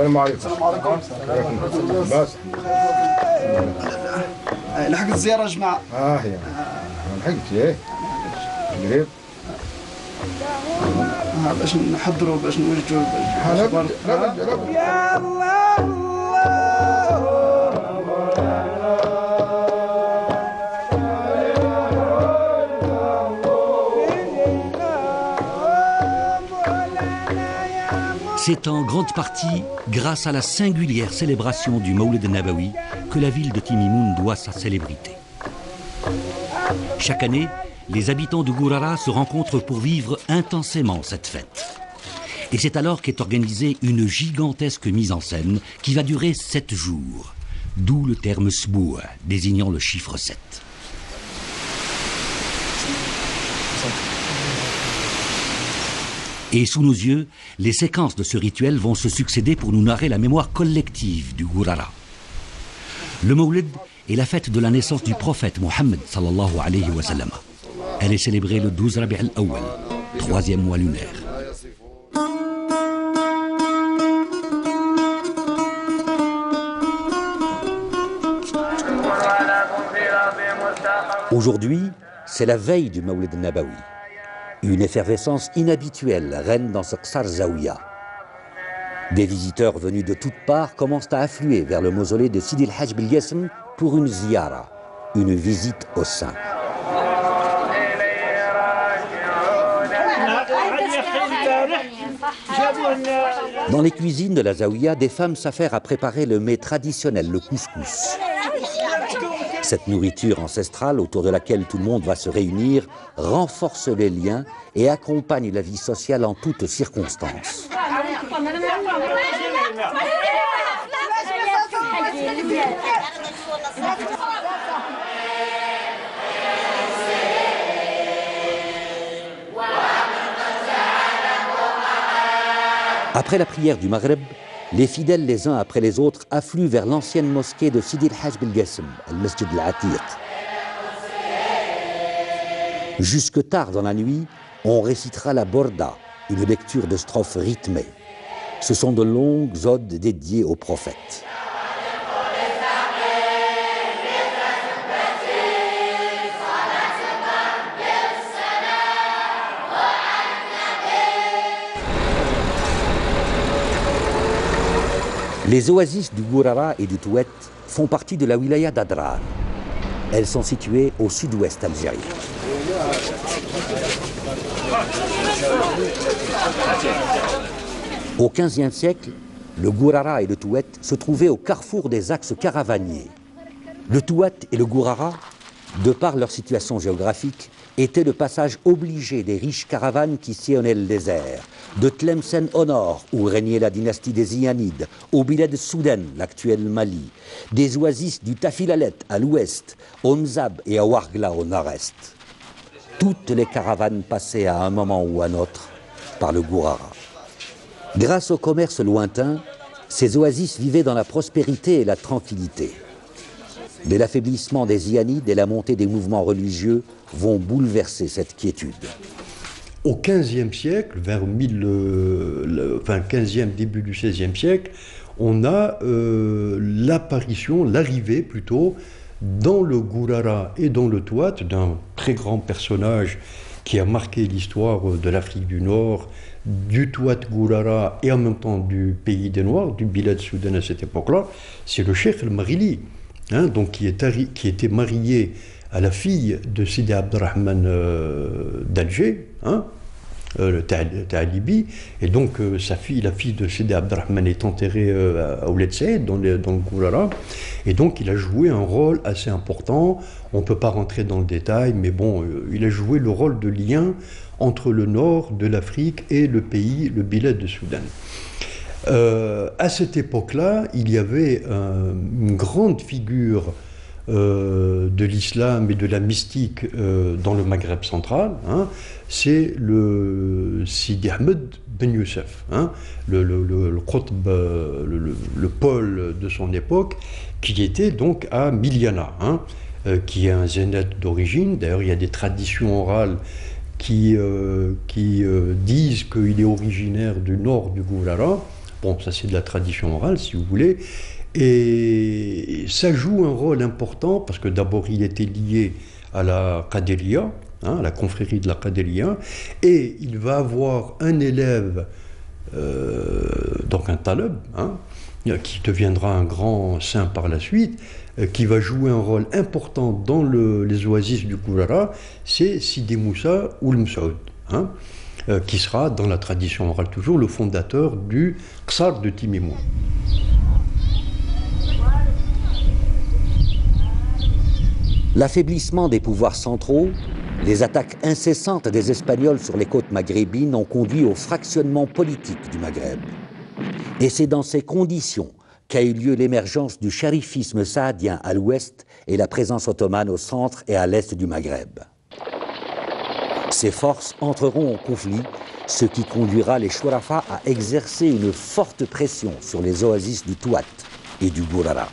السلام عليكم. السلام عليكم. بس لحقت الزيارة يا جماعة. يا ما لحقتش ايه؟ قريب؟ باش نحضروا باش نوجدوا يا الله. C'est en grande partie grâce à la singulière célébration du Mawlid Nabawi que la ville de Timimoun doit sa célébrité. Chaque année, les habitants de Gourara se rencontrent pour vivre intensément cette fête. Et c'est alors qu'est organisée une gigantesque mise en scène qui va durer 7 jours, d'où le terme Sbou, désignant le chiffre 7. Et sous nos yeux, les séquences de ce rituel vont se succéder pour nous narrer la mémoire collective du Gourara. Le Mawlid est la fête de la naissance du prophète Mohammed sallallahu alayhi wa sallam. Elle est célébrée le 12 Rabi' al-Awwal, 3e mois lunaire. Aujourd'hui, c'est la veille du Mawlid Nabawi. Une effervescence inhabituelle règne dans ce Qsar Zawiya. Des visiteurs venus de toutes parts commencent à affluer vers le mausolée de Sidi el-Hajj Belgassem pour une ziyara, une visite au saint. Dans les cuisines de la Zawiya, des femmes s'affairent à préparer le mets traditionnel, le couscous. Cette nourriture ancestrale autour de laquelle tout le monde va se réunir renforce les liens et accompagne la vie sociale en toutes circonstances. Après la prière du Maghreb, les fidèles les uns après les autres affluent vers l'ancienne mosquée de Sidi el-Hajj Belgassem, al-Masjid al-Atiq. Jusque tard dans la nuit, on récitera la Borda, une lecture de strophes rythmées. Ce sont de longues odes dédiées au prophète. Les oasis du Gourara et du Touet font partie de la wilaya d'Adrar. Elles sont situées au sud-ouest algérien. Au XVe siècle, le Gourara et le Touet se trouvaient au carrefour des axes caravaniers. Le Touet et le Gourara, de par leur situation géographique, étaient le passage obligé des riches caravanes qui sillonnaient le désert, de Tlemcen au nord, où régnait la dynastie des Iyanides, au Bilad Soudan, l'actuel Mali, des oasis du Tafilalet à l'ouest, au Mzab et à Ouargla au nord-est. Toutes les caravanes passaient à un moment ou à un autre par le Gourara. Grâce au commerce lointain, ces oasis vivaient dans la prospérité et la tranquillité. Mais l'affaiblissement des Iyanides et la montée des mouvements religieux vont bouleverser cette quiétude. Au XVe siècle, vers 15e, début du XVIe siècle, on a l'arrivée plutôt, dans le Gourara et dans le Touat, d'un très grand personnage qui a marqué l'histoire de l'Afrique du Nord, du Touat Gourara et en même temps du pays des Noirs, du Bilad Soudan à cette époque-là, c'est le Cheikh El-Marili, donc qui était marié à la fille de Sidi Abderrahman d'Alger, le Ta'alibi, et donc la fille de Sidi Abderrahman est enterrée à Ouled Saïd, dans le Gourara, et donc il a joué un rôle assez important. On ne peut pas rentrer dans le détail, mais bon, il a joué le rôle de lien entre le nord de l'Afrique et le pays, le Bilad de Soudan. À cette époque-là, il y avait une grande figure de l'islam et de la mystique dans le Maghreb central, c'est le Sidi Ahmed Ben Youssef, le Qutb, le pôle de son époque, qui était donc à Miliana, qui est un zénith d'origine. D'ailleurs, il y a des traditions orales qui disent qu'il est originaire du nord du Gourara, Bon, ça c'est de la tradition orale, si vous voulez. Et ça joue un rôle important, parce que d'abord il était lié à la Qadiriya, à la confrérie de la Qadiriya, et il va avoir un élève, donc un taleb, qui deviendra un grand saint par la suite, qui va jouer un rôle important dans les oasis du Gourara, c'est Sidi Moussa Ould Msaoud, qui sera, dans la tradition orale toujours, le fondateur du Qsar de Timimoun. L'affaiblissement des pouvoirs centraux, les attaques incessantes des Espagnols sur les côtes maghrébines ont conduit au fractionnement politique du Maghreb. Et c'est dans ces conditions qu'a eu lieu l'émergence du charifisme saadien à l'ouest et la présence ottomane au centre et à l'est du Maghreb. Ces forces entreront en conflit, ce qui conduira les Chourafa à exercer une forte pression sur les oasis du Touat et du Gourara.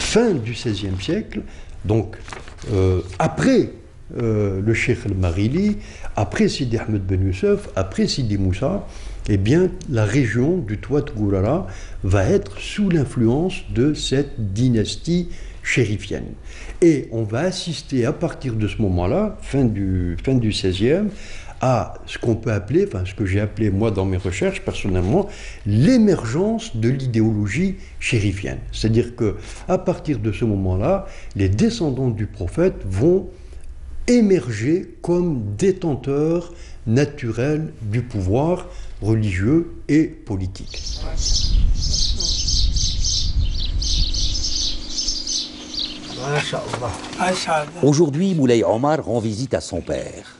Fin du XVIe siècle, donc après le Cheikh el-Marili, après Sidi Ahmed Ben Youssef, après Sidi Moussa, eh bien la région du Touat Gourara va être sous l'influence de cette dynastie chérifienne. Et on va assister à partir de ce moment-là, fin du XVIe, à ce qu'on peut appeler, enfin ce que j'ai appelé moi dans mes recherches personnellement, l'émergence de l'idéologie chérifienne. C'est-à-dire que à partir de ce moment-là, les descendants du prophète vont émerger comme détenteurs naturels du pouvoir religieux et politique. Aujourd'hui, Moulay Omar rend visite à son père.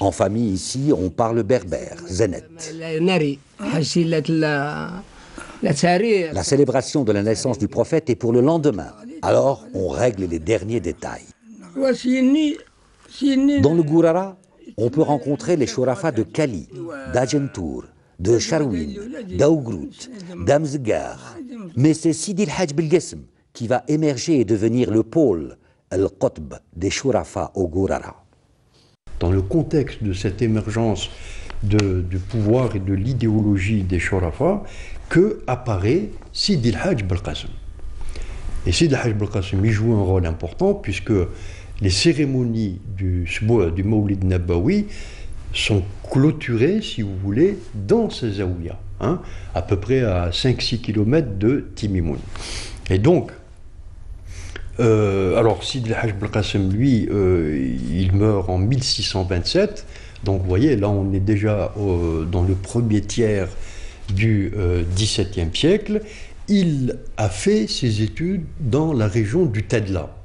En famille, ici, on parle berbère, Zenet. La célébration de la naissance du prophète est pour le lendemain. Alors, on règle les derniers détails. Dans le Gourara, on peut rencontrer les Chourafa de Kali, d'Agentour, de Charwin, d'Aougrout, d'Amzgar. Mais c'est Sidi el-Hajj Belgesm qui va émerger et devenir le pôle, el-Qutb, des Chourafa au Gourara. Dans le contexte de cette émergence du pouvoir et de l'idéologie des Chourafa, que apparaît Sidi el-Hajj Belgesm. Et Sidi el-Hajj Belgesm y joue un rôle important, puisque les cérémonies du Mawlid Nabawi sont clôturées, si vous voulez, dans ces zaouïas, à peu près à 5-6 km de Timimoun. Et donc, alors Sidi el-Hajj Belgesm, lui, il meurt en 1627, donc vous voyez, là on est déjà dans le premier tiers du XVIIe siècle. Il a fait ses études dans la région du Tedla.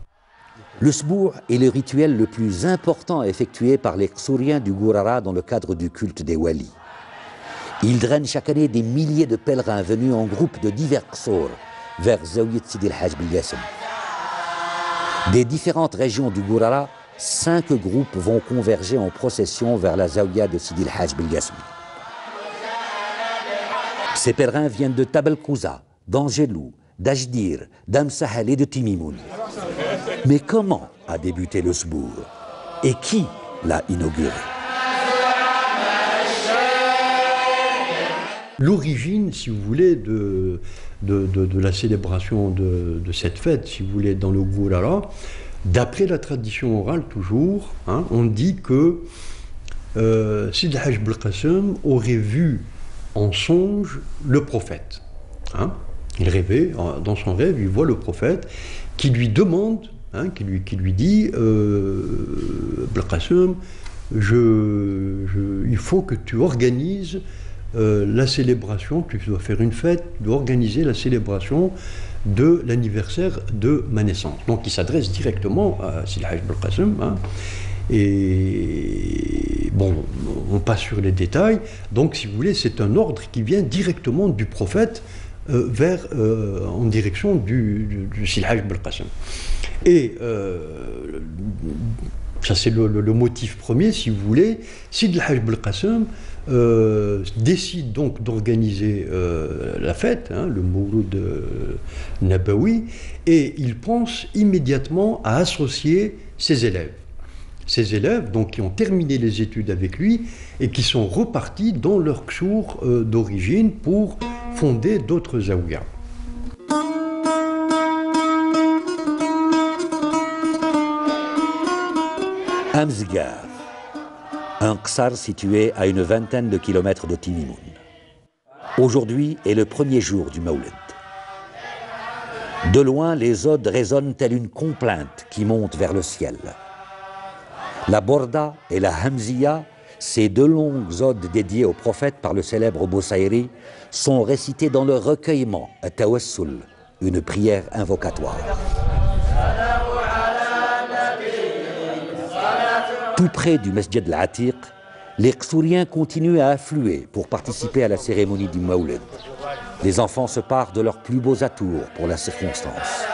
Le sbour est le rituel le plus important effectué par les Qsouriens du Gourara dans le cadre du culte des Walis. Ils drainent chaque année des milliers de pèlerins venus en groupe de divers Qsour vers Zaouiyat Sidi el-Hajj Belgesm. Des différentes régions du Gourara, 5 groupes vont converger en procession vers la Zaouïa de Sidi el-Hajj Belgesm. Ces pèlerins viennent de Tabel Kouza, d'Angelou, d'Ajdir, d'Amsahal et de Timimoun. Mais comment a débuté le sbour? Et qui l'a inauguré? L'origine, si vous voulez, de la célébration de cette fête, si vous voulez, dans le Gourara, d'après la tradition orale toujours, on dit que Sidi el-Hajj Belgesm aurait vu en songe le prophète. Il rêvait, dans son rêve, il voit le prophète qui lui demande, qui lui dit Belgesm, il faut que tu organises la célébration, tu dois faire une fête, tu dois organiser la célébration de l'anniversaire de ma naissance. Donc il s'adresse directement à Sidi el-Hajj Belgesm. Et bon, on passe sur les détails. Donc si vous voulez, c'est un ordre qui vient directement du prophète en direction du Sidi el-Hajj Belgesm. Et ça c'est le motif premier, si vous voulez. Sidi el-Hajj Belgesm décide donc d'organiser la fête, le Mawlid Nabawi, et il pense immédiatement à associer ses élèves. ces élèves donc, qui ont terminé les études avec lui et qui sont repartis dans leur kshour d'origine pour fonder d'autres zaouïas. Amzgar, un ksar situé à une vingtaine de kilomètres de Tinimoun. Aujourd'hui est le premier jour du Mawlid. De loin, les odes résonnent telle une complainte qui monte vers le ciel. La Borda et la Hamziya, ces deux longues odes dédiées au prophète par le célèbre Boussaïri, sont récitées dans le recueillement, à Tawassul, une prière invocatoire. Tout près du Masjid al-Atiq, les Ksouriens continuent à affluer pour participer à la cérémonie du Mawlid. Les enfants se parent de leurs plus beaux atours pour la circonstance.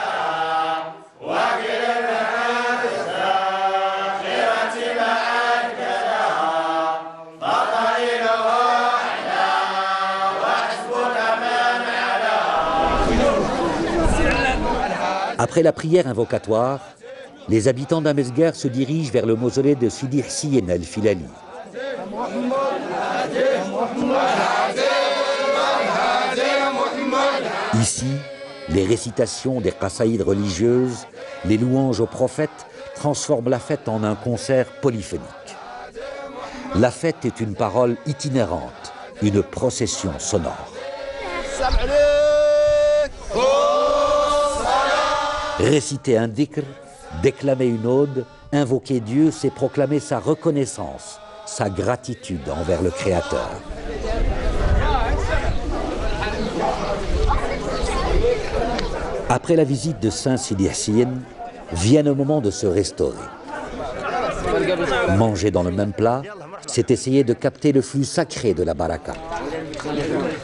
Après la prière invocatoire, les habitants d'Amezguer se dirigent vers le mausolée de Sidi Hsien al-Filali. Ici, les récitations des qasaïdes religieuses, les louanges aux prophètes transforment la fête en un concert polyphonique. La fête est une parole itinérante, une procession sonore. Réciter un dhikr, déclamer une ode, invoquer Dieu, c'est proclamer sa reconnaissance, sa gratitude envers le Créateur. Après la visite de Saint Sidi Hsien, vient le moment de se restaurer. Manger dans le même plat, c'est essayer de capter le flux sacré de la baraka.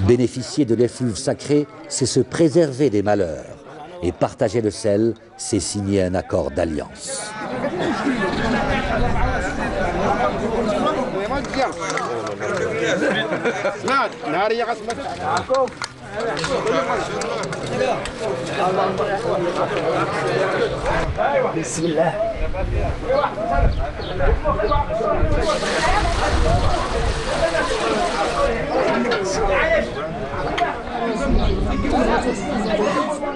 Bénéficier de l'effluve sacré, c'est se préserver des malheurs. Et partager le sel, c'est signer un accord d'alliance.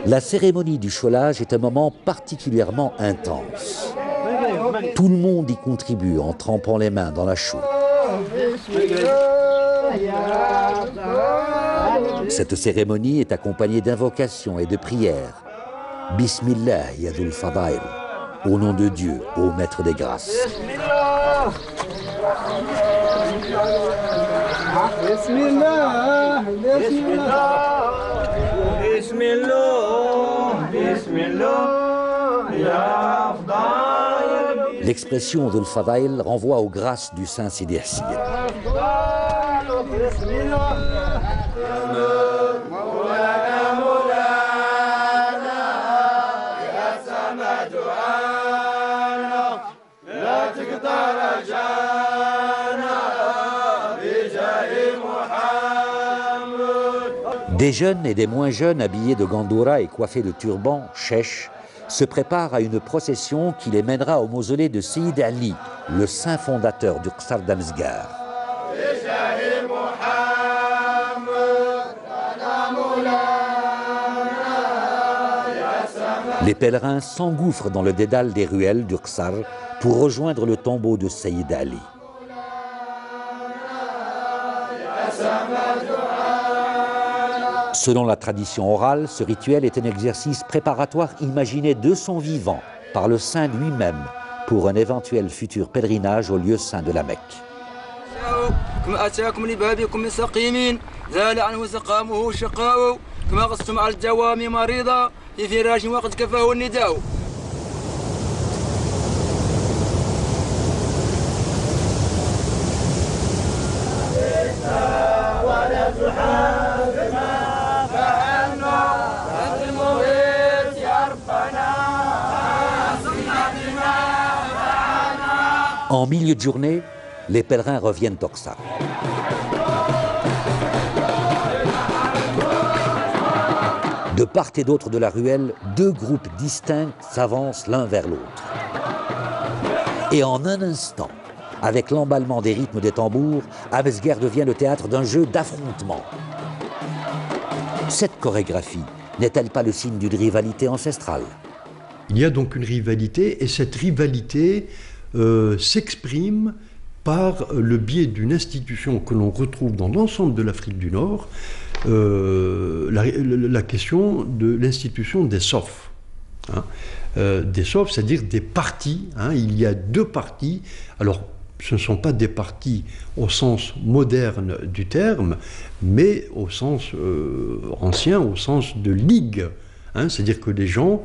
La cérémonie du cholage est un moment particulièrement intense. Tout le monde y contribue en trempant les mains dans la chaux. Cette cérémonie est accompagnée d'invocations et de prières. Bismillah Yadul Fadail, au nom de Dieu, ô Maître des Grâces. Bismillah, Bismillah. L'expression Dhul Fadail renvoie aux grâces du Saint Sidi Hsien. Des jeunes et des moins jeunes habillés de gandoura et coiffés de turbans, chèches, se préparent à une procession qui les mènera au mausolée de Seyyid Ali, le saint fondateur du Qsar d'Amezgar. Les pèlerins s'engouffrent dans le dédale des ruelles du Qsar pour rejoindre le tombeau de Seyyid Ali. Selon la tradition orale, ce rituel est un exercice préparatoire imaginé de son vivant par le saint lui-même pour un éventuel futur pèlerinage au lieu saint de la Mecque. En milieu de journée, les pèlerins reviennent au Qsar. De part et d'autre de la ruelle, deux groupes distincts s'avancent l'un vers l'autre. Et en un instant, avec l'emballement des rythmes des tambours, Amesguer devient le théâtre d'un jeu d'affrontement. Cette chorégraphie n'est-elle pas le signe d'une rivalité ancestrale? Il y a donc une rivalité, et cette rivalité s'exprime par le biais d'une institution que l'on retrouve dans l'ensemble de l'Afrique du Nord, la question de l'institution des SOF. Hein. Des SOF, c'est-à-dire des partis. Hein. Il y a deux partis. Alors, ce ne sont pas des partis au sens moderne du terme, mais au sens ancien, au sens de ligue. Hein. C'est-à-dire que les gens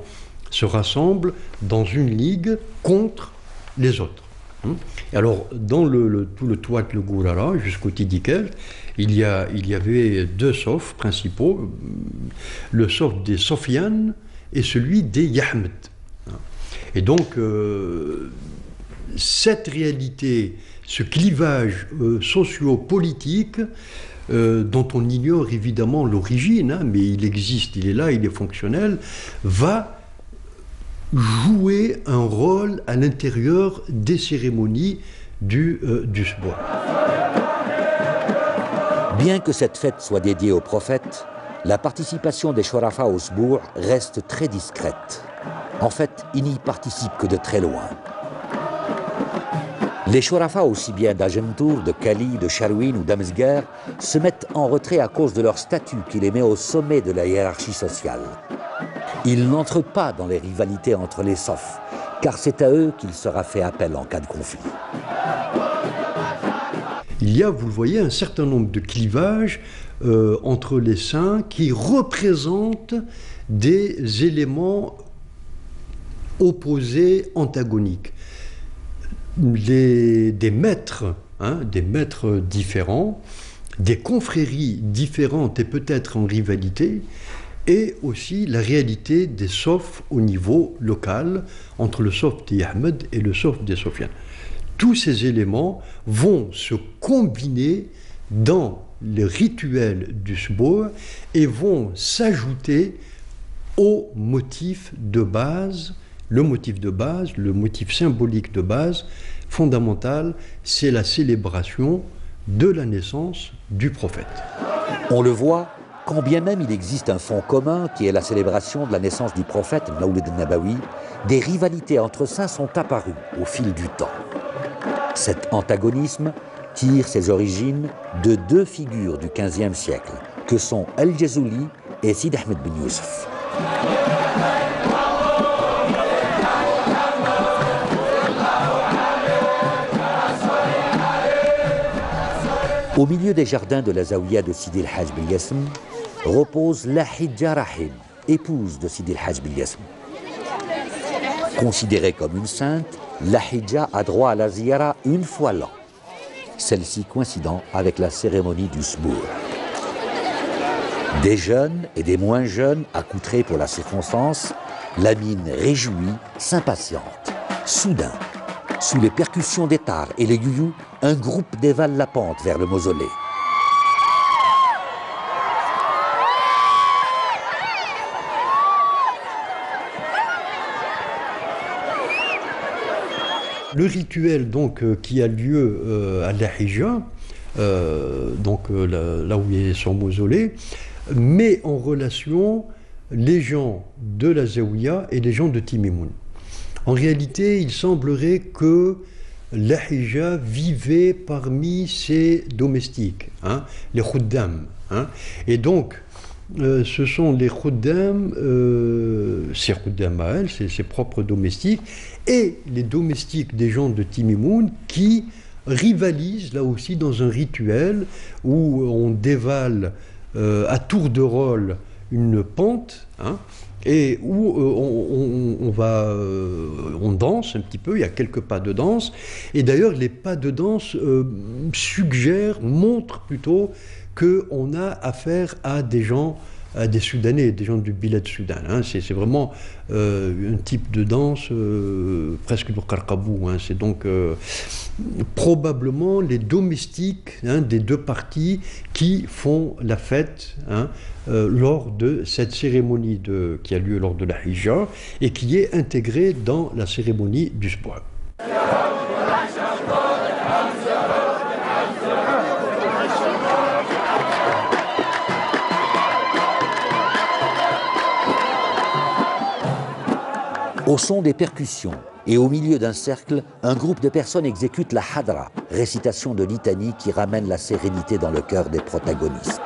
se rassemblent dans une ligue contre les autres. Et alors, dans tout le Touat, le Gourara, jusqu'au Tidikel, il y avait deux SOF principaux, le SOF des Sofiane et celui des Yahmed. Et donc, cette réalité, ce clivage socio-politique, dont on ignore évidemment l'origine, hein, mais il existe, il est là, il est fonctionnel, va jouer un rôle à l'intérieur des cérémonies du Sbour. Bien que cette fête soit dédiée au prophète, la participation des Shorafa au Sbour reste très discrète. En fait, ils n'y participent que de très loin. Les Shorafa, aussi bien d'Agentour, de Kali, de Charouine ou d'Amesguer, se mettent en retrait à cause de leur statut qui les met au sommet de la hiérarchie sociale. Ils n'entrent pas dans les rivalités entre les SOF, car c'est à eux qu'il sera fait appel en cas de conflit. Il y a, vous le voyez, un certain nombre de clivages entre les saints qui représentent des éléments opposés, antagoniques. Des maîtres, hein, des maîtres différents, des confréries différentes et peut-être en rivalité, et aussi la réalité des SOF au niveau local, entre le SOF des Ahmed et le SOF des Sofiane. Tous ces éléments vont se combiner dans le rituel du Sbour et vont s'ajouter au motif de base. Le motif symbolique de base, fondamental, c'est la célébration de la naissance du prophète. On le voit, quand bien même il existe un fond commun qui est la célébration de la naissance du prophète, Mawlid al-Nabawi, des rivalités entre saints sont apparues au fil du temps. Cet antagonisme tire ses origines de deux figures du XVe siècle, que sont Al-Jazouli et Sid Ahmed bin Youssef. Au milieu des jardins de la Zaouia de Sidi el-Hajj Bilyasm repose Lahidja Rahim, épouse de Sidi el-Hajj Bilyasm. Considérée comme une sainte, Lahidja a droit à la ziyara une fois l'an, celle-ci coïncidant avec la cérémonie du Sbour. Des jeunes et des moins jeunes, accoutrés pour la circonstance, la mine réjouie s'impatiente. Soudain, sous les percussions des tars et les youyous, un groupe dévale la pente vers le mausolée. Le rituel donc, qui a lieu à Lahidja, là où il est son mausolée, met en relation les gens de la Zaouia et les gens de Timimoun. En réalité, il semblerait que Lahidja vivait parmi ses domestiques, hein, les khuddam. Hein, et donc, ce sont les khuddam, ses khuddam à elle, ses propres domestiques, et les domestiques des gens de Timimoun qui rivalisent là aussi dans un rituel où on dévale à tour de rôle une pente, hein, et où on danse un petit peu, il y a quelques pas de danse, et d'ailleurs les pas de danse montrent plutôt qu'on a affaire à des gens, à des Soudanais, des gens du Bilad Soudan. Hein. C'est vraiment un type de danse presque du Karkabou. Hein. C'est donc probablement les domestiques, hein, des deux parties qui font la fête, hein, lors de cette cérémonie qui a lieu lors de la Hijja et qui est intégrée dans la cérémonie du Sbour. Au son des percussions et au milieu d'un cercle, un groupe de personnes exécute la hadra, récitation de litanie qui ramène la sérénité dans le cœur des protagonistes.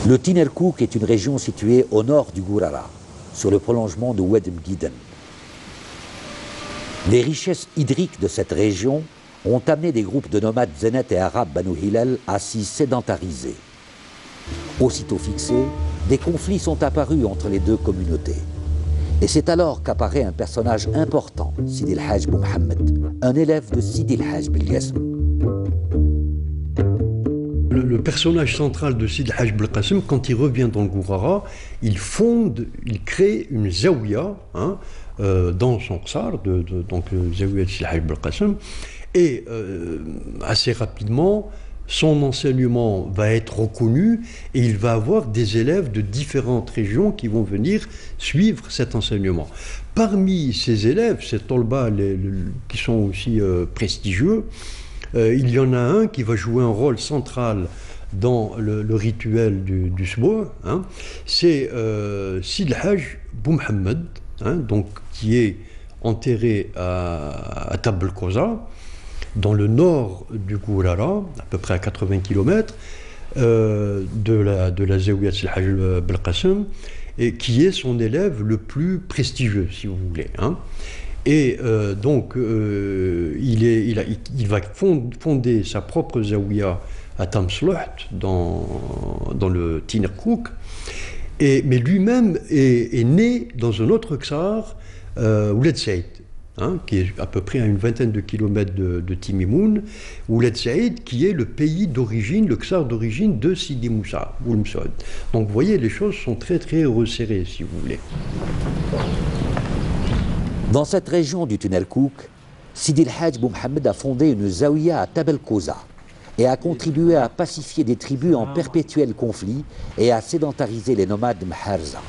Le Tinerkouk est une région située au nord du Gourara, sur le prolongement de Oued Mguiden. Les richesses hydriques de cette région ont amené des groupes de nomades zénètes et arabes Banu Hilal à s'y sédentariser. Aussitôt fixés, des conflits sont apparus entre les deux communautés. Et c'est alors qu'apparaît un personnage important, Sidi el-Hajj Mohammed, un élève de Sidi el-Hajj Belgassem. Le personnage central de Sidi el-Hajj Belgassem, quand il revient dans le Gourara, il crée une zaouia dans son ksar, donc zaouia de Sidi el-Hajj Belgassem, et assez rapidement, son enseignement va être reconnu et il va avoir des élèves de différentes régions qui vont venir suivre cet enseignement. Parmi ces élèves, ces tolba qui sont aussi prestigieux, il y en a un qui va jouer un rôle central dans le rituel du Sbo, c'est Sidi el-Hajj Mohammed, donc qui est enterré à Tab el-Koza, dans le nord du Gourara, à peu près à 80 km de la Zaouia de el-Hajj Belgassem, et qui est son élève le plus prestigieux, si vous voulez. Et donc, il va fonder sa propre Zaouia à Tamslouht, dans le Tinerkouk, mais lui-même est né dans un autre ksar, Ouled Saïd, qui est à peu près à une vingtaine de kilomètres de Timimoun, Ouled Saïd, qui est le pays d'origine, le ksar d'origine de Sidi Moussa, Oul Msoud. Donc vous voyez, les choses sont très très resserrées, si vous voulez. Dans cette région du Tinerkouk, Sidi el-Hajj Mohammed a fondé une zaouia à Tab el-Koza et a contribué à pacifier des tribus en perpétuel conflit et à sédentariser les nomades Mharza.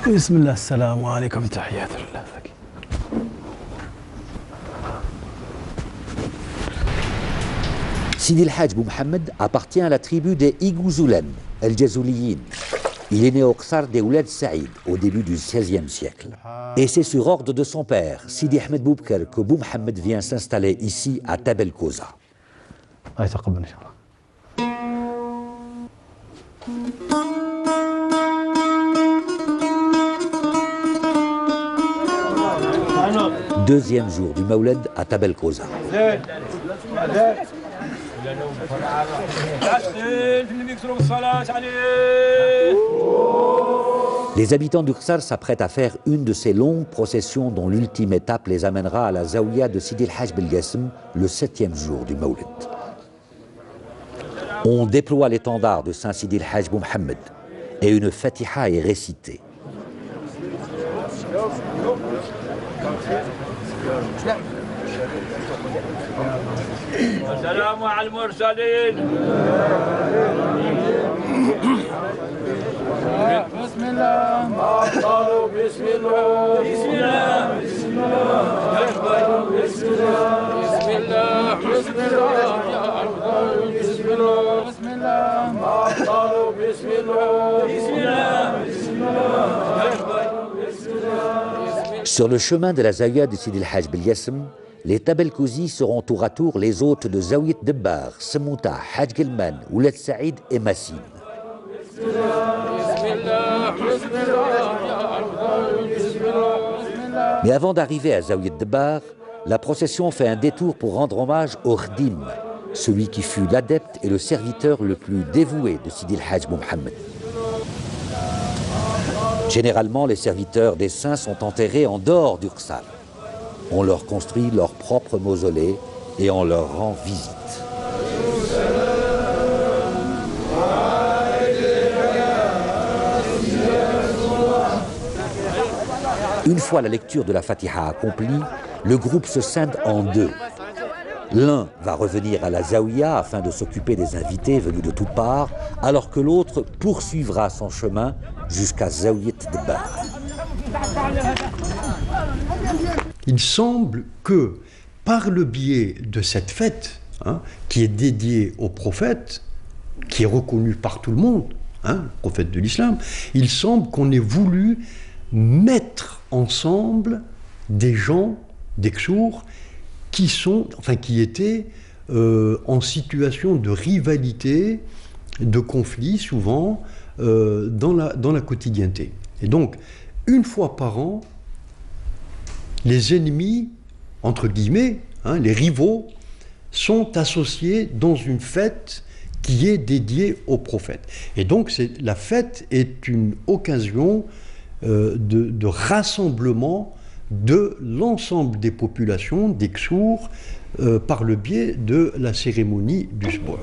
Bismillah, assalamu alaikum, tahiyatullah. Sidi el-Hajj Mohammed appartient à la tribu des Igouzoulen, el-Jazouliyin. Il est né au Ksar des Ouled Saïd au début du XVIe siècle. Et c'est sur ordre de son père, Sidi Ahmed Boubker, que Mohammed vient s'installer ici à Tab el-Koza. Deuxième jour du Maouled à Tab el-Koza. Les habitants du Ksar s'apprêtent à faire une de ces longues processions dont l'ultime étape les amènera à la Zaouia de Sidi el-Hajj Belgassem le 7e jour du Maoulid. On déploie l'étendard de Saint Sidi el-Hajj Mohammed et une fatiha est récitée. السلام على المرسلين بسم الله بسم الله بسم الله بسم الله بسم الله بسم الله يا أفضل بسم الله بسم الله بسم الله بسم الله بسم الله. Sur le chemin de la Zaouia de Sidi el-Hajj Belgassem, les Tabelkouzi seront tour à tour les hôtes de Zaouiat Debbar, Semouta, Hajj Gelman, Ouled Saïd et Massine. Mais avant d'arriver à Zaouiat Debbar, la procession fait un détour pour rendre hommage au Khdim, celui qui fut l'adepte et le serviteur le plus dévoué de Sidi el-Hajj Mohammed. Généralement, les serviteurs des saints sont enterrés en dehors du Ksar. On leur construit leur propre mausolée et on leur rend visite. Une fois la lecture de la Fatiha accomplie, le groupe se scinde en deux. L'un va revenir à la Zaouïa afin de s'occuper des invités venus de toutes parts, alors que l'autre poursuivra son chemin jusqu'à Zaouïet Dbar. Il semble que, par le biais de cette fête, qui est dédiée au prophète, qui est reconnu par tout le monde, le prophète de l'islam, il semble qu'on ait voulu mettre ensemble des gens, des Ksours, qui étaient en situation de rivalité, de conflit souvent, dans la quotidienneté. Et donc, une fois par an, les ennemis, entre guillemets, les rivaux, sont associés dans une fête qui est dédiée au prophète. Et donc, la fête est une occasion de rassemblement de l'ensemble des populations, des Ksours, par le biais de la cérémonie du Sbour.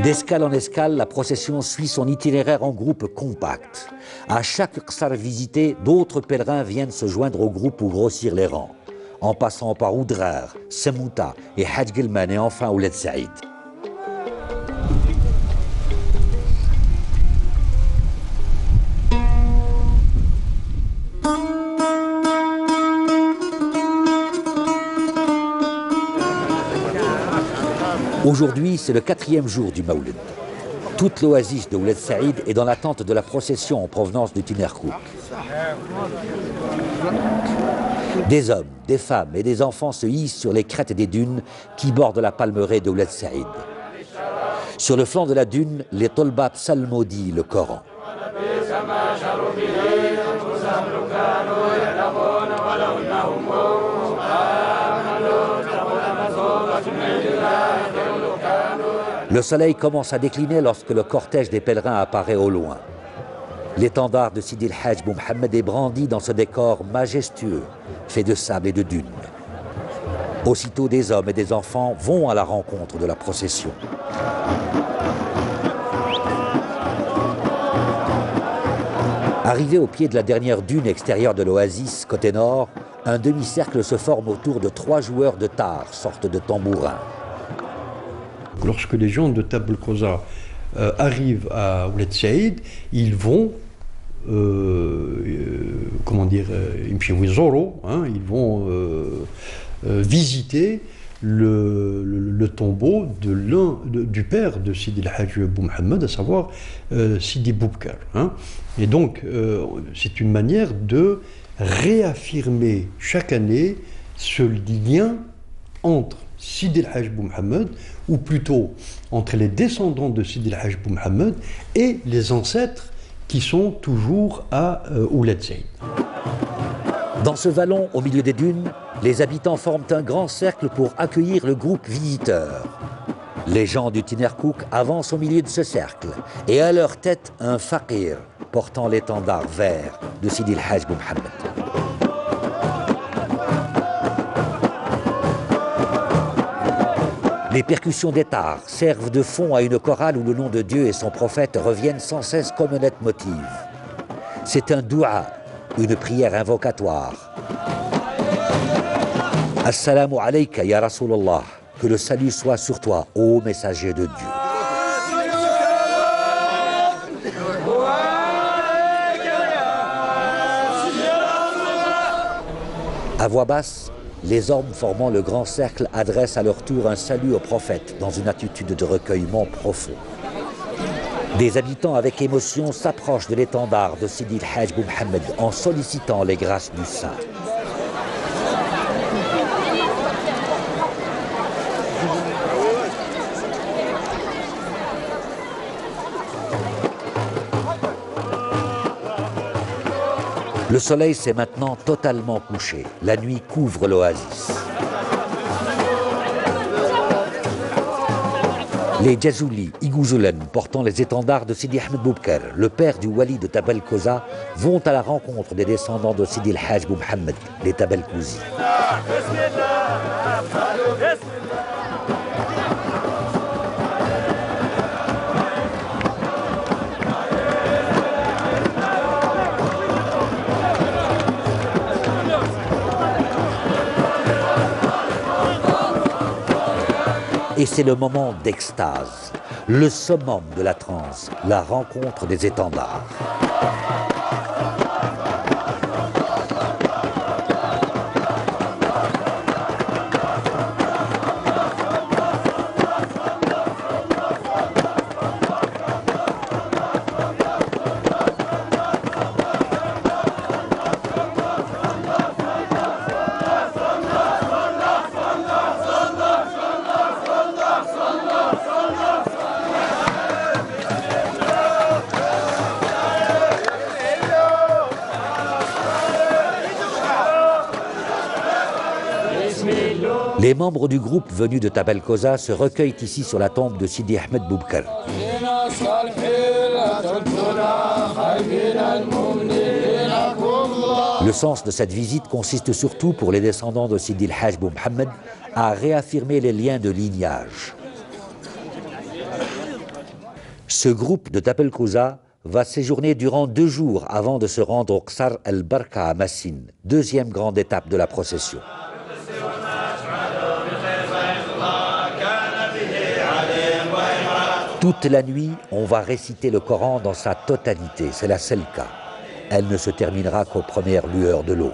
D'escale en escale, la procession suit son itinéraire en groupe compact. À chaque Qsar visité, d'autres pèlerins viennent se joindre au groupe pour grossir les rangs, en passant par Oudrar, Semouta et Hadj Gilman et enfin Ouled Saïd. Aujourd'hui, c'est le 4e jour du Maoulid. Toute l'oasis de Ouled Saïd est dans l'attente de la procession en provenance de Tinerkouk. Des hommes, des femmes et des enfants se hissent sur les crêtes des dunes qui bordent la palmeraie de Ouled Saïd. Sur le flanc de la dune, les Tolba psalmodient le Coran. Le soleil commence à décliner lorsque le cortège des pèlerins apparaît au loin. L'étendard de Sidi el-Hajj Mohammed est brandi dans ce décor majestueux, fait de sable et de dunes. Aussitôt, des hommes et des enfants vont à la rencontre de la procession. Arrivé au pied de la dernière dune extérieure de l'oasis, côté nord, un demi-cercle se forme autour de 3 joueurs de tar, sorte de tambourins. Lorsque les gens de Tab el-Koza arrivent à Ouled Saïd, ils vont, ils vont visiter le tombeau du père de Sidi el-Hajj Mohammed, à savoir Sidi Boubkar. Et donc, c'est une manière de réaffirmer chaque année ce lien entre Sidi el-Hajj Mohammed, ou plutôt entre les descendants de Sidi el-Hajj Mohammed et les ancêtres qui sont toujours à Ouled Saïd. Dans ce vallon, au milieu des dunes, les habitants forment un grand cercle pour accueillir le groupe visiteur. Les gens du Tinerkouk avancent au milieu de ce cercle et à leur tête un fakir portant l'étendard vert de Sidi el-Hajj Mohammed. Les percussions des tars servent de fond à une chorale où le nom de Dieu et son prophète reviennent sans cesse comme un leitmotiv. C'est un doua, une prière invocatoire. Assalamu alayka ya Rasulallah, que le salut soit sur toi, ô messager de Dieu. À voix basse, les hommes formant le grand cercle adressent à leur tour un salut au prophète dans une attitude de recueillement profond. Des habitants avec émotion s'approchent de l'étendard de Sidi el-Hajj Mohammed en sollicitant les grâces du saint. Le soleil s'est maintenant totalement couché. La nuit couvre l'oasis. Les Djazouli, Igouzulen, portant les étendards de Sidi Ahmed Boubkar, le père du wali de Tab el-Koza, vont à la rencontre des descendants de Sidi el-Hajj Mohammed, les Tab el-Kouzi. Et c'est le moment d'extase, le summum de la transe, la rencontre des étendards. Les membres du groupe venus de Tabel Koza se recueillent ici sur la tombe de Sidi Ahmed Boubkar. Le sens de cette visite consiste surtout pour les descendants de Sidi El-Hajj Bou Mohammed à réaffirmer les liens de lignage. Ce groupe de Tabel Koza va séjourner durant 2 jours avant de se rendre au Qsar el-Barka à Massine, deuxième grande étape de la procession. Toute la nuit, on va réciter le Coran dans sa totalité, c'est la Selka. Elle ne se terminera qu'aux premières lueurs de l'eau.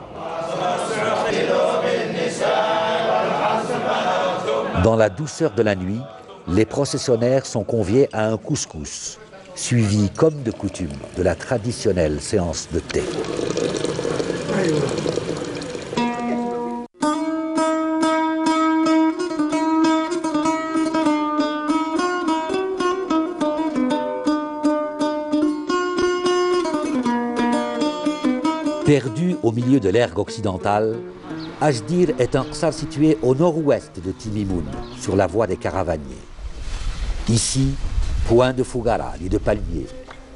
Dans la douceur de la nuit, les processionnaires sont conviés à un couscous, suivi comme de coutume de la traditionnelle séance de thé. Perdu au milieu de l'ergue occidentale, Ajdir est un qsar situé au nord-ouest de Timimoun, sur la voie des caravaniers. Ici, point de fougara ni de palmiers,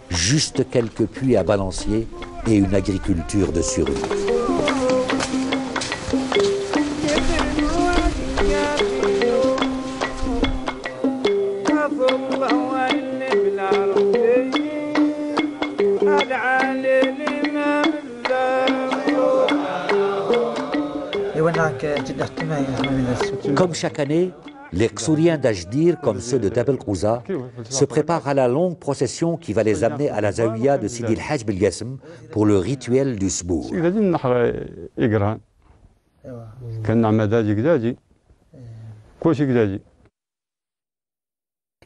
juste quelques puits à balancier et une agriculture de survie. Comme chaque année, les Qsouriens d'Ajdir, comme ceux de Tabel Kouza, se préparent à la longue procession qui va les amener à la Zawiya de Sidi El-Hajj Belgassem pour le rituel du Sbour.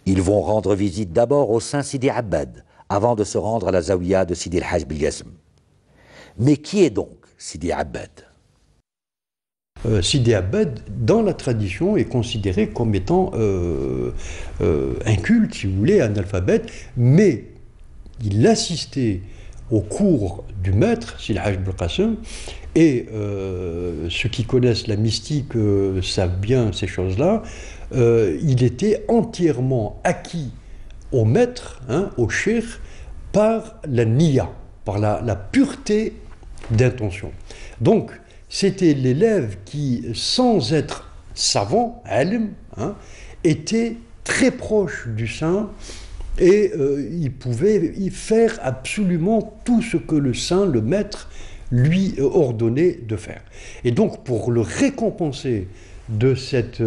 Ils vont rendre visite d'abord au Saint Sidi Abbad, avant de se rendre à la Zawiya de Sidi El-Hajj Belgassem. Mais qui est donc Sidi Abbad ? Sidi Abbad, dans la tradition, est considéré comme étant un culte, si vous voulez, un alphabète, mais il assistait au cours du maître, Sidi El-Hajj Belgassem, et ceux qui connaissent la mystique savent bien ces choses-là. Il était entièrement acquis au maître, au cheikh, par la niya, par la pureté d'intention. Donc, c'était l'élève qui, sans être savant, alim, était très proche du saint et il pouvait y faire absolument tout ce que le saint, le maître, lui ordonnait de faire. Et donc, pour le récompenser de cette,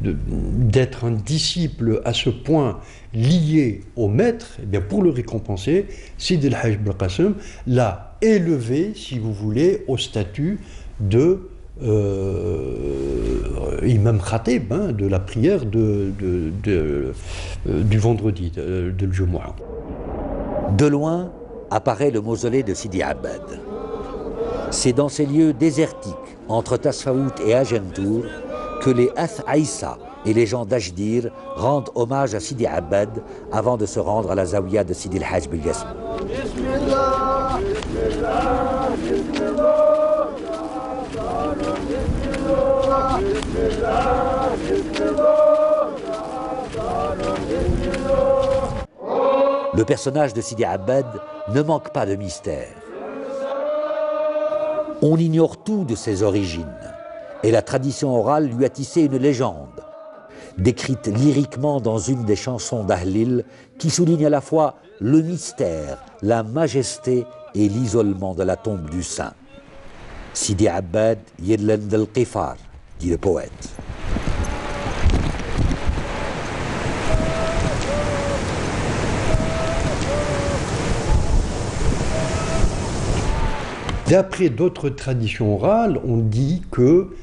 d'être un disciple à ce point lié au maître, eh bien pour le récompenser, Sidi El-Hajj Belgassem l'a élevé, si vous voulez, au statut de imam khatib, de la prière du vendredi, de l'Jumu'ah. De loin apparaît le mausolée de Sidi Abbad. C'est dans ces lieux désertiques, entre Tasfaout et Agentour, que les Ath Aïssa et les gens d'Ajdir rendent hommage à Sidi Abbad avant de se rendre à la Zawiya de Sidi El-Hajj Belgassem. Le personnage de Sidi Abbad ne manque pas de mystère. On ignore tout de ses origines, et la tradition orale lui a tissé une légende, décrite lyriquement dans une des chansons d'Ahlil, qui souligne à la fois le mystère, la majesté et l'isolement de la tombe du saint. Sidi Abbad Yedlen del Qifar, dit le poète. D'après d'autres traditions orales, on dit que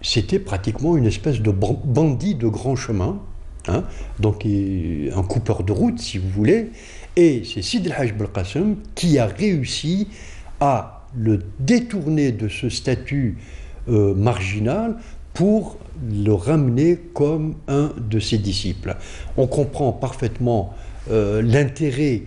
c'était pratiquement une espèce de bandit de grand chemin, hein, donc un coupeur de route, si vous voulez, et c'est Sidi El Hadj Belkacem qui a réussi à le détourner de ce statut marginal pour le ramener comme un de ses disciples. On comprend parfaitement l'intérêt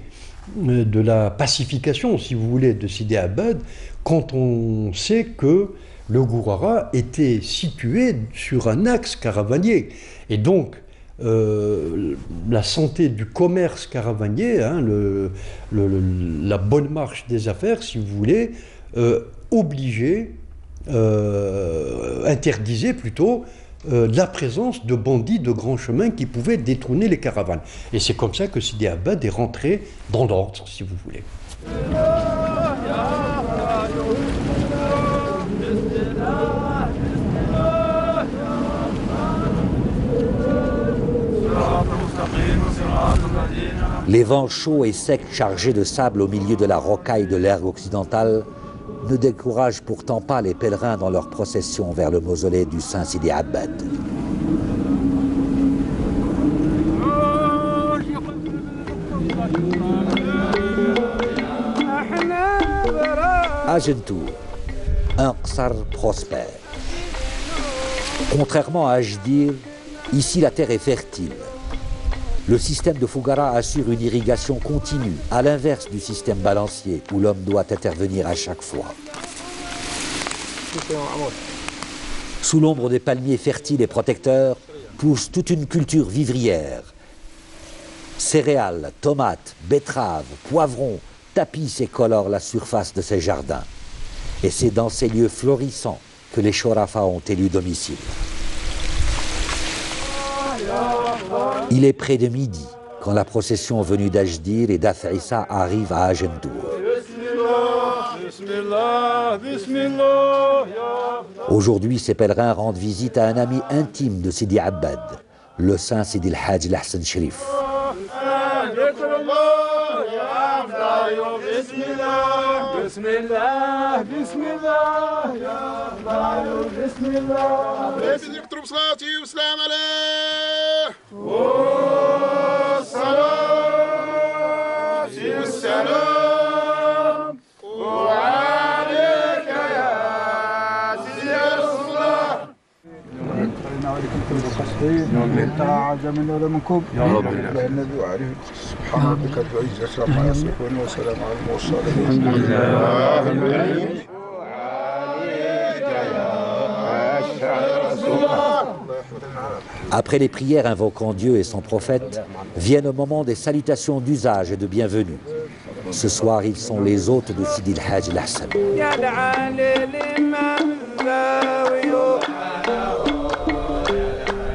de la pacification, si vous voulez, de Sidi Abbad, quand on sait que le Gourara était situé sur un axe caravanier. Et donc, la santé du commerce caravanier, hein, la bonne marche des affaires, si vous voulez, obligeait, interdisait plutôt la présence de bandits de grand chemin qui pouvaient détourner les caravanes. Et c'est comme ça que Sidi Abbad est rentré dans l'ordre, si vous voulez. Les vents chauds et secs chargés de sable au milieu de la rocaille de l'ergue occidentale ne découragent pourtant pas les pèlerins dans leur procession vers le mausolée du Saint Sidi Abbad. Agentour, un qsar prospère. Contrairement à Ajdir, ici la terre est fertile. Le système de Fougara assure une irrigation continue, à l'inverse du système balancier, où l'homme doit intervenir à chaque fois. Sous l'ombre des palmiers fertiles et protecteurs, pousse toute une culture vivrière. Céréales, tomates, betteraves, poivrons tapissent et colorent la surface de ces jardins. Et c'est dans ces lieux florissants que les Shorafa ont élu domicile. Il est près de midi quand la procession venue d'Ajdir et d'Af'issa arrive à Agendour. Aujourd'hui, ces pèlerins rendent visite à un ami intime de Sidi Abbad, le saint Sidi El Hadj El Hassan Sherif. سبحان ربك رب العزة عما يصفون وسلام على المرسلين. Après les prières invoquant Dieu et son prophète, viennent au moment des salutations d'usage et de bienvenue. Ce soir, ils sont les hôtes de Sidi El Hadj El Hassan.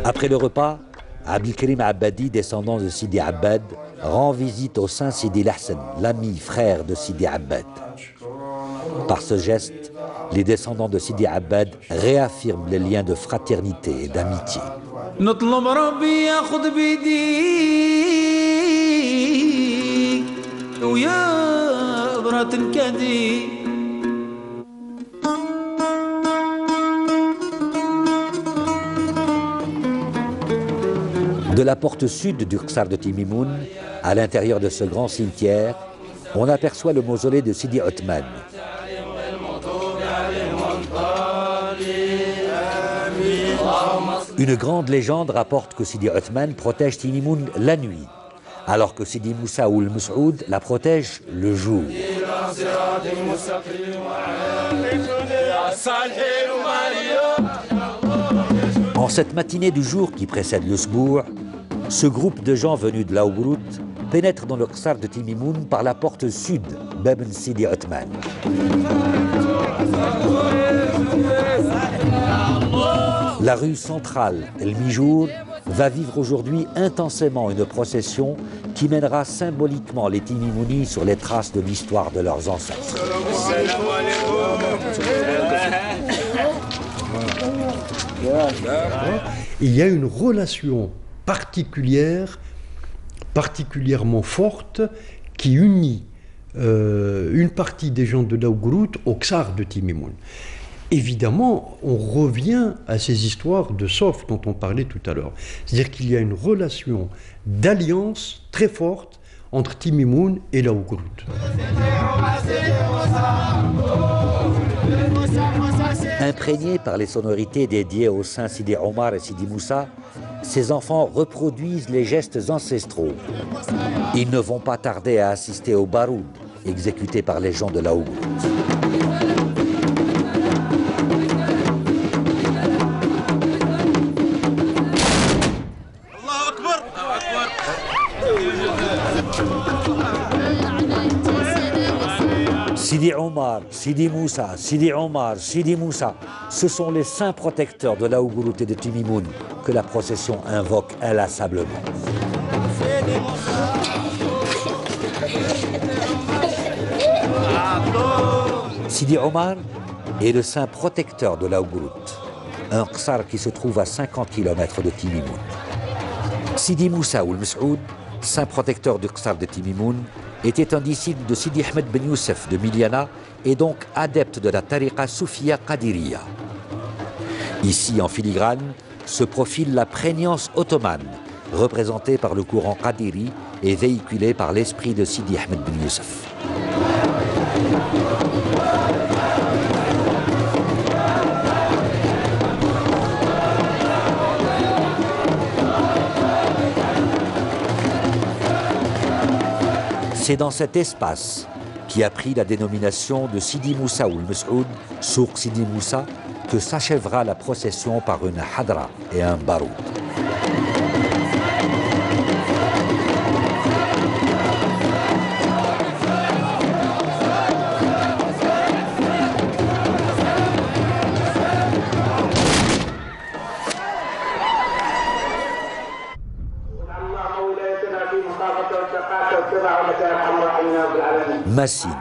Après le repas, Abdelkrim Abbadi, descendant de Sidi Abbad, rend visite au saint Sidi El Hassan, l'ami frère de Sidi Abbad. Par ce geste, les descendants de Sidi Abbad réaffirment les liens de fraternité et d'amitié. De la porte sud du Qsar de Timimoun, à l'intérieur de ce grand cimetière, on aperçoit le mausolée de Sidi Othman. Une grande légende rapporte que Sidi Othman protège Timimoun la nuit, alors que Sidi Moussa ou Mous'oud la protège le jour. En cette matinée du jour qui précède le Sbour, ce groupe de gens venus de l'Aougrout pénètre dans le Qsar de Timimoun par la porte sud, Bab Sidi Othman. La rue centrale, El Mijour, va vivre aujourd'hui intensément une procession qui mènera symboliquement les Timimounis sur les traces de l'histoire de leurs ancêtres. Il y a une relation particulière, particulièrement forte, qui unit une partie des gens de l'Aougrout au Ksar de Timimoun. Évidemment, on revient à ces histoires de Sof dont on parlait tout à l'heure. C'est-à-dire qu'il y a une relation d'alliance très forte entre Timimoun et l'Aougrout. Imprégnés par les sonorités dédiées aux saints Sidi Omar et Sidi Moussa, ces enfants reproduisent les gestes ancestraux. Ils ne vont pas tarder à assister au baroud, exécuté par les gens de l'Aougrout. Sidi Omar, Sidi Moussa, Sidi Omar, Sidi Moussa, ce sont les saints protecteurs de l'Aougrout et de Timimoun que la procession invoque inlassablement. Sidi Omar est le saint protecteur de l'Aougrout, un Ksar qui se trouve à 50 km de Timimoun. Sidi Moussa ou le Mes'oud, saint protecteur du Ksar de Timimoun, était un disciple de Sidi Ahmed Ben Youssef de Miliana et donc adepte de la tariqa Soufia Qadiriya. Ici, en filigrane, se profile la prégnance ottomane, représentée par le courant Qadiri et véhiculée par l'esprit de Sidi Ahmed Ben Youssef. C'est dans cet espace qui a pris la dénomination de Sidi Moussa ou le Mes'oud, Souk Sidi Moussa, que s'achèvera la procession par une hadra et un baroud. Massine,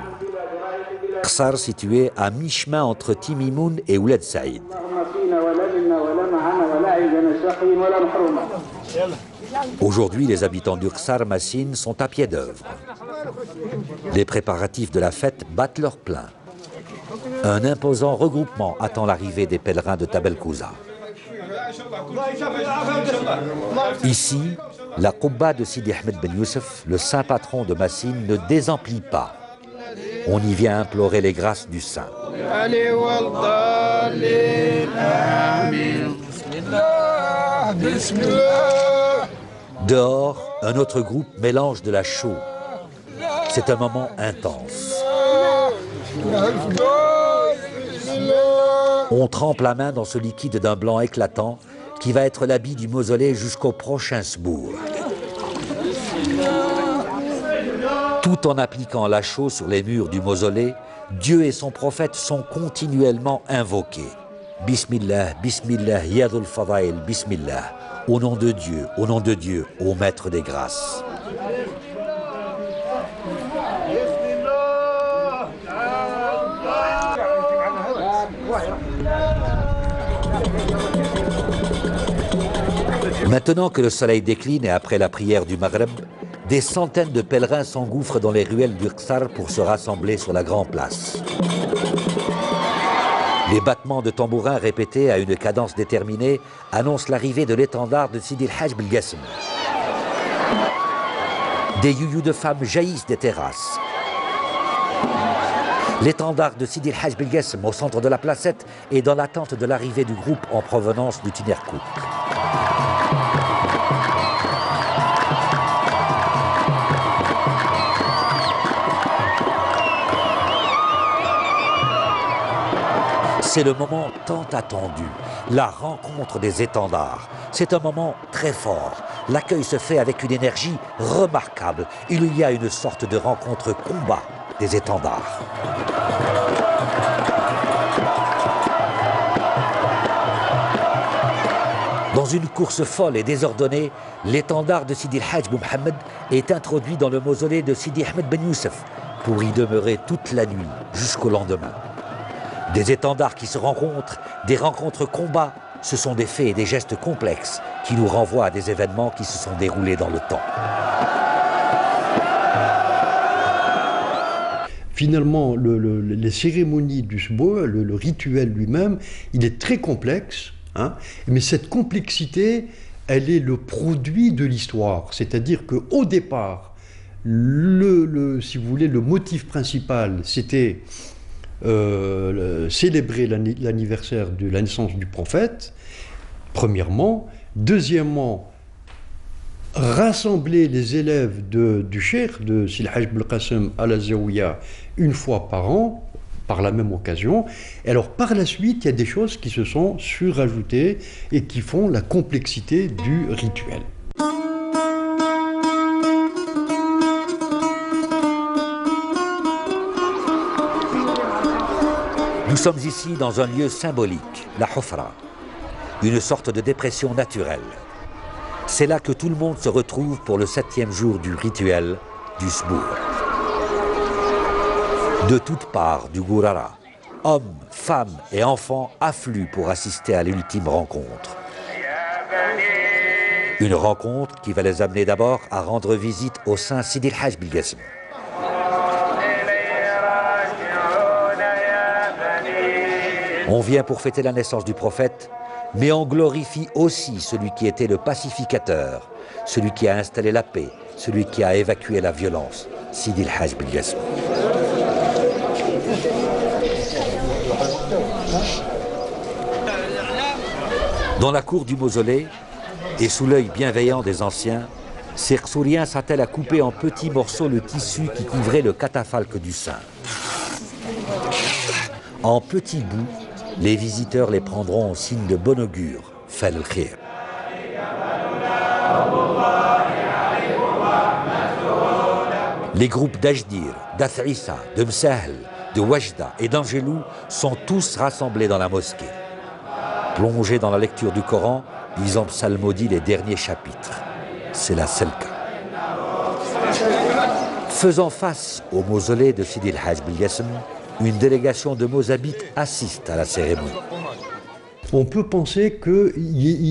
Ksar situé à mi-chemin entre Timimoun et Ouled Saïd. Aujourd'hui, les habitants du Ksar Massine sont à pied d'œuvre. Les préparatifs de la fête battent leur plein. Un imposant regroupement attend l'arrivée des pèlerins de Tabelkouza. Ici, la Qubba de Sidi Ahmed Ben Youssef, le saint patron de Massine, ne désemplit pas. On y vient implorer les grâces du saint. Dehors, un autre groupe mélange de la chaux. C'est un moment intense. On trempe la main dans ce liquide d'un blanc éclatant qui va être l'habit du mausolée jusqu'au prochain sbour. Tout en appliquant la chaux sur les murs du mausolée, Dieu et son prophète sont continuellement invoqués. Bismillah, Bismillah, Yadul Fadail, Bismillah. Au nom de Dieu, ô Maître des grâces. Maintenant que le soleil décline et après la prière du Maghreb, des centaines de pèlerins s'engouffrent dans les ruelles du Ksar pour se rassembler sur la grande place. Les battements de tambourins répétés à une cadence déterminée annoncent l'arrivée de l'étendard de Sidi El-Hajj Belgassem. Des youyous de femmes jaillissent des terrasses. L'étendard de Sidi El-Hajj Belgassem au centre de la placette est dans l'attente de l'arrivée du groupe en provenance du Tinerkout. C'est le moment tant attendu, la rencontre des étendards. C'est un moment très fort. L'accueil se fait avec une énergie remarquable. Il y a une sorte de rencontre combat des étendards. Dans une course folle et désordonnée, l'étendard de Sidi El-Hajj Mohammed est introduit dans le mausolée de Sidi Ahmed Ben Youssef pour y demeurer toute la nuit jusqu'au lendemain. Des étendards qui se rencontrent, des rencontres combats, ce sont des faits et des gestes complexes qui nous renvoient à des événements qui se sont déroulés dans le temps. finalement, les cérémonies du sbo, le rituel lui-même, il est très complexe, hein, mais cette complexité, elle est le produit de l'histoire. C'est-à-dire qu'au départ, si vous voulez, le motif principal, c'était célébrer l'anniversaire de la naissance du prophète, premièrement. Deuxièmement, rassembler les élèves du cheikh, de Sil Hajj Belkacem à la Zaouia, une fois par an, par la même occasion. Et alors, par la suite, il y a des choses qui se sont surajoutées et qui font la complexité du rituel. Nous sommes ici dans un lieu symbolique, la Hufra, une sorte de dépression naturelle. C'est là que tout le monde se retrouve pour le 7e jour du rituel du Sbour. De toutes parts du Gourara, hommes, femmes et enfants affluent pour assister à l'ultime rencontre. Une rencontre qui va les amener d'abord à rendre visite au Saint Sidi El Hajj Belkacem. On vient pour fêter la naissance du prophète, mais on glorifie aussi celui qui était le pacificateur, celui qui a installé la paix, celui qui a évacué la violence, Sidi El Hajj Belkacem. Dans la cour du mausolée, et sous l'œil bienveillant des anciens, ces Rsouriens s'attellent à couper en petits morceaux le tissu qui couvrait le catafalque du saint. En petits bouts, les visiteurs les prendront au signe de bon augure, Fal al-Khir. Les groupes d'Ajdir, d'Athissa, de Msahl, de Wajda et d'Angelou sont tous rassemblés dans la mosquée. Plongés dans la lecture du Coran, ils ont psalmodie les derniers chapitres. C'est la Selka. Faisant face au mausolée de Sidi El Hajj Belkacem, une délégation de Mozabites assiste à la cérémonie. On peut penser que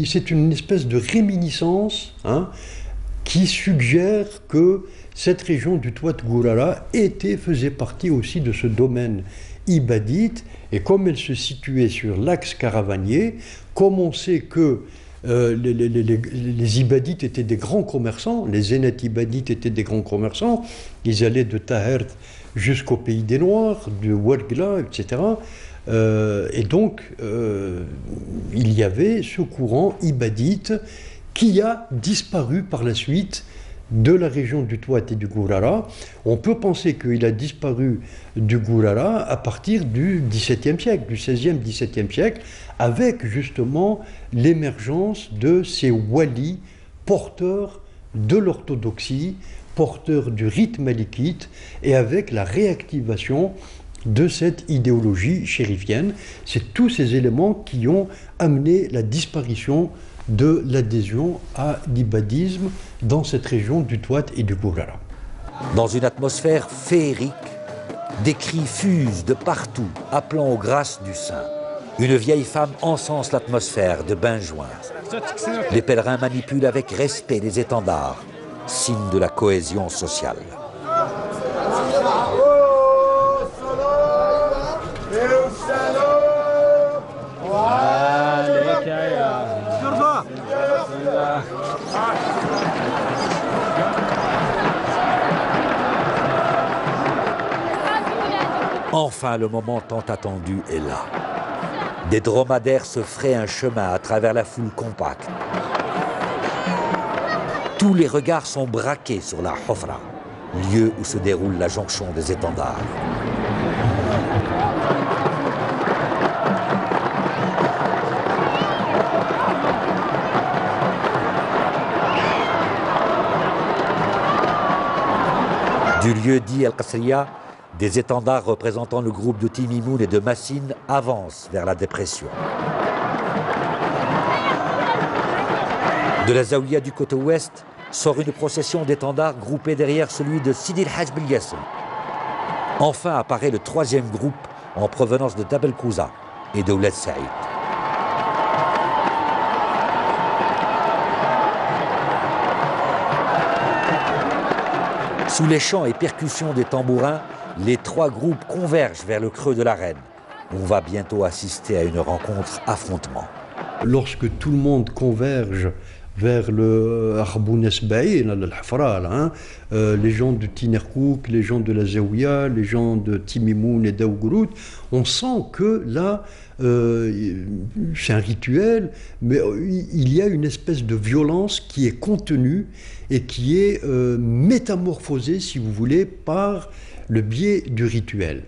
c'est une espèce de réminiscence, hein, qui suggère que cette région du Touat Gourara faisait partie aussi de ce domaine ibadite, et comme elle se situait sur l'axe caravanier, comme on sait que les Ibadites étaient des grands commerçants, les Zénètes Ibadites étaient des grands commerçants, ils allaient de Tahert jusqu'au pays des Noirs, de Ouargla, etc. Et donc, il y avait ce courant ibadite qui a disparu par la suite de la région du Touat et du Gourara. On peut penser qu'il a disparu du Gourara à partir du XVIIe siècle, du XVIe, XVIIe siècle, avec justement l'émergence de ces walis porteurs de l'orthodoxie, porteurs du rite malikite, et avec la réactivation de cette idéologie chérifienne. C'est tous ces éléments qui ont amené la disparition de l'adhésion à l'ibadisme dans cette région du Touat et du Gourara. Dans une atmosphère féerique, des cris fusent de partout, appelant aux grâces du saint. Une vieille femme encense l'atmosphère de bain-joint. Les pèlerins manipulent avec respect les étendards, signe de la cohésion sociale. Enfin, le moment tant attendu est là. Des dromadaires se fraient un chemin à travers la foule compacte. Tous les regards sont braqués sur la Hufra, lieu où se déroule la jonction des étendards. Du lieu dit Al-Qasriya, des étendards représentant le groupe de Timimoun et de Massine avancent vers la dépression. De la Zaouia du côté ouest sort une procession d'étendards groupés derrière celui de Sidi El Hajj Belkacem. Enfin apparaît le troisième groupe en provenance de Tabel Kouza et de Ouled Saïd. Sous les chants et percussions des tambourins, les trois groupes convergent vers le creux de l'arène. On va bientôt assister à une rencontre affrontement. Lorsque tout le monde converge vers le Arbounes Baïn, les gens de Tinerkouk, les gens de la Zaouia, les gens de Timimoun et d'Aougrout, on sent que là, c'est un rituel, mais il y a une espèce de violence qui est contenue et qui est métamorphosée, si vous voulez, par le biais du rituel.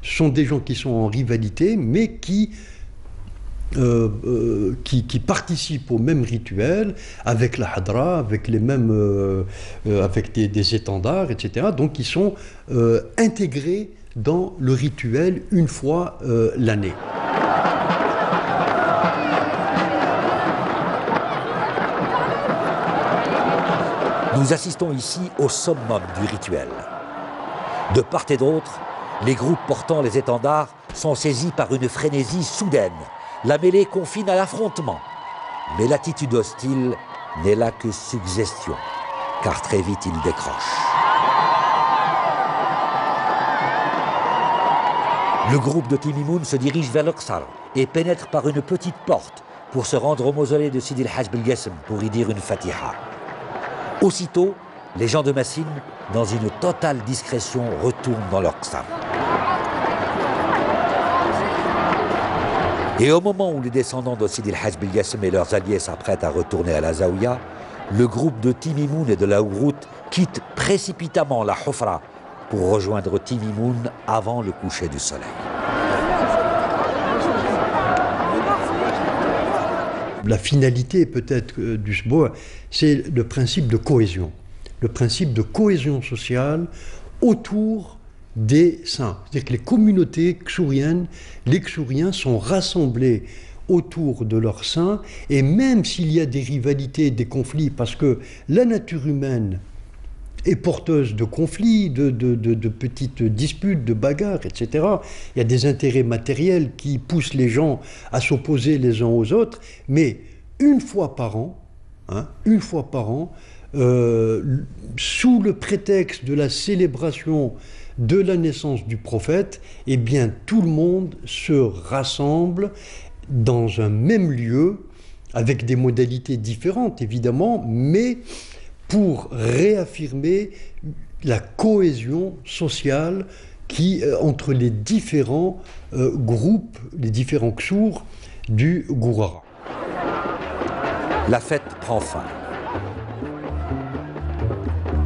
Ce sont des gens qui sont en rivalité, mais qui participent au même rituel, avec la hadra, avec les mêmes, avec des étendards, etc. Donc ils sont intégrés dans le rituel une fois l'année. Nous assistons ici au summum du rituel. De part et d'autre, les groupes portant les étendards sont saisis par une frénésie soudaine. La mêlée confine à l'affrontement. Mais l'attitude hostile n'est là que suggestion, car très vite il décroche. Le groupe de Timimoun se dirige vers l'Oqsar et pénètre par une petite porte pour se rendre au mausolée de Sidi el-Hajj Belgassem pour y dire une fatiha. Aussitôt, les gens de Massine, dans une totale discrétion, retournent dans leur Qsam. Et au moment où les descendants de Sidi el-Hajj Belgassem et leurs alliés s'apprêtent à retourner à la Zaouia, le groupe de Timimoun et de l'Aougrout quitte précipitamment la Hufra pour rejoindre Timimoun avant le coucher du soleil. La finalité peut-être du SBOA, c'est le principe de cohésion. Le principe de cohésion sociale autour des saints. C'est-à-dire que les communautés xouriennes, les Xouriens sont rassemblés autour de leurs saints, et même s'il y a des rivalités, des conflits, parce que la nature humaine est porteuse de conflits, de petites disputes, de bagarres, etc. Il y a des intérêts matériels qui poussent les gens à s'opposer les uns aux autres, mais une fois par an, sous le prétexte de la célébration de la naissance du prophète, eh bien tout le monde se rassemble dans un même lieu, avec des modalités différentes évidemment, mais pour réaffirmer la cohésion sociale entre les différents groupes, les différents Ksours du Gourara. La fête prend fin.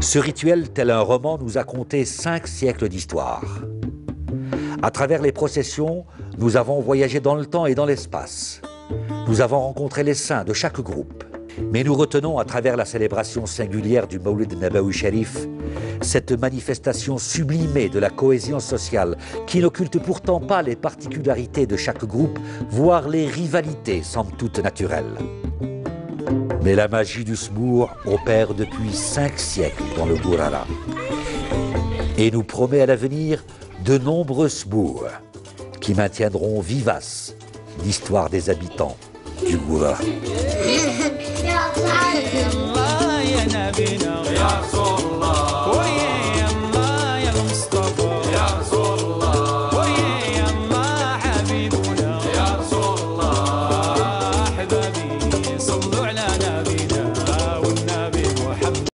Ce rituel, tel un roman, nous a conté 5 siècles d'histoire. À travers les processions, nous avons voyagé dans le temps et dans l'espace. Nous avons rencontré les saints de chaque groupe. Mais nous retenons à travers la célébration singulière du Mawlid Nabawi Sharif cette manifestation sublimée de la cohésion sociale qui n'occulte pourtant pas les particularités de chaque groupe, voire les rivalités somme toute naturelles. Mais la magie du Sbour opère depuis 5 siècles dans le Gourara et nous promet à l'avenir de nombreux Sbours qui maintiendront vivace l'histoire des habitants du Gourara. يا نبينا